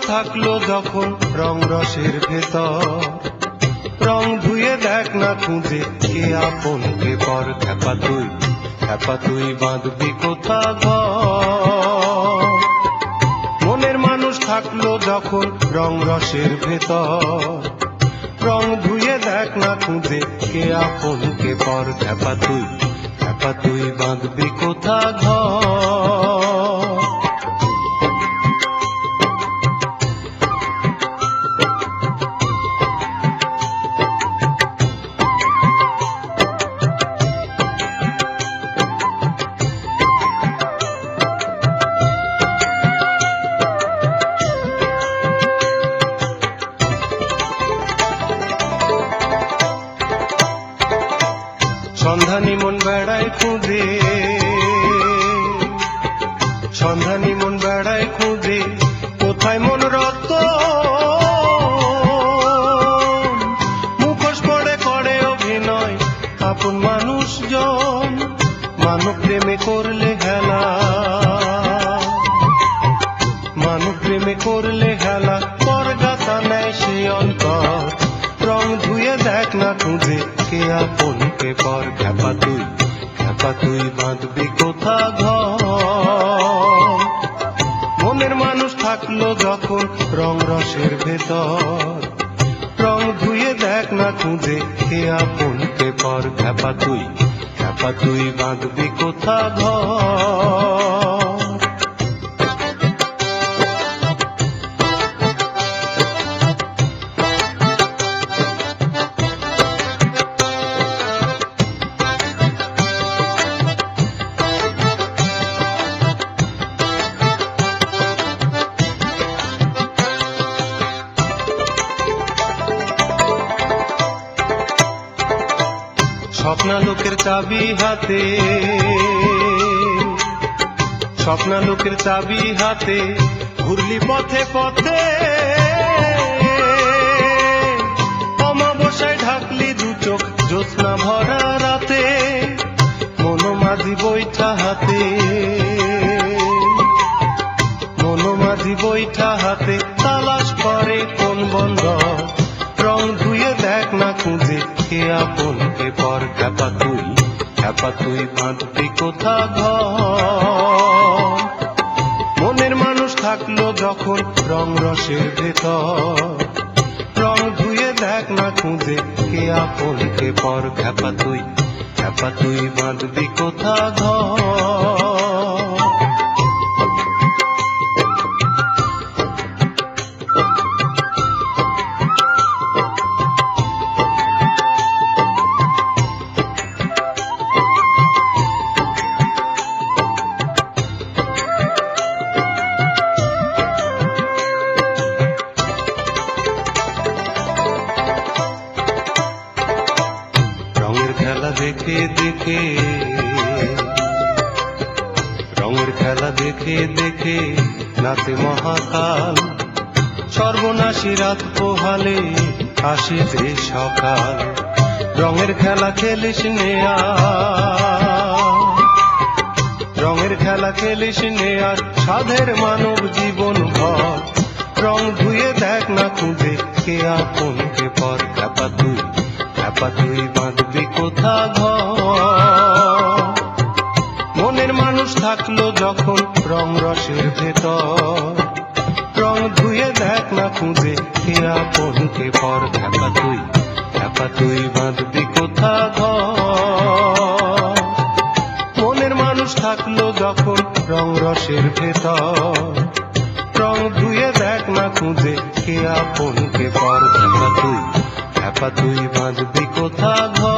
থাকলো যখন রং রসের ভেতর, রং ধুয়ে দেখ না খুঁজে কে আপন কে পর। খ্যাপা তুই বাঁধবি কোথা ঘর। মনের মানুষ থাকলো যখন রং রসের ভেতর, রং ধুয়ে দেখ না খুঁজে কে আপন কে পর। খ্যাপা তুই বাঁধবি কোথা ঘর। সন্ধানী মন বেড়ায় খুঁজে, সন্ধানী মন বেড়ায় খুঁজে কোথায় মন রত। মুখোশ পড়ে করে অভিনয় আপন মানুষজন, মানব প্রেমে করলে হেলা, মানব প্রেমে করলে হেলা। পরগাছা নেয় সে অন্তর, রং ধুয়ে দেখ না খুঁজে কে আপন কে পর। খ্যাপা তুই বাঁধবি কোথা ঘর। মনের মানুষ থাকলো যখন রং রসের ভেতর, রং ধুয়ে দেখ না খুঁজে কে আপন কে পর। খ্যাপা তুই বাঁধবি কোথা ঘর। স্বপ্নালোকের চাবি হাতে, স্বপ্নালোকের চাবি হাতে ঘুরলি পথে পথে। অমাবস্যায় ঢাকলি দু চোখ জ্যোৎস্না ভরা রাতে। মনোমাঝি বৈঠা হাতে, মনোমাঝি বৈঠা হাতে তালাশ করে কোন বন্দর। রং ধুয়ে দেখ না খুঁজে কে আপন কে পর। খ্যাপা তুই বাঁধবি কোথা ঘর। মনের মানুষ থাকলো যখন রং রসের ভেতর, রং ধুয়ে দেখ না খুঁজে কে আপন কে পর। খ্যাপা তুই বাঁধবি কোথা ঘর। দেখে দেখে রঙের খেলা দেখে দেখে নাচে মহাকাল। সর্বনাশী রাত পোহালে আসে যে সকাল। রঙের খেলা খেলিস নে আর, রঙের খেলা খেলিস নে আর সাধের মানব জীবন ভর। রং ধুয়ে দেখ না খুঁজে কে আপন কে পর। খ্যাপা তুই বাঁধবি কোথা ঘর। মনের মানুষ থাকলো যখন রং রসের ভেতর, রং ধুয়ে দেখ না খুঁজে কে আপন কে পর। খ্যাপা তুই বাঁধবি কোথা ঘর। মনের মানুষ থাকলো যখন রং রসের ভেতর, রং ধুয়ে দেখ না খুঁজে কে আপন কে পর। খ্যাপা তুই বাঁধবি কোথা ঘর।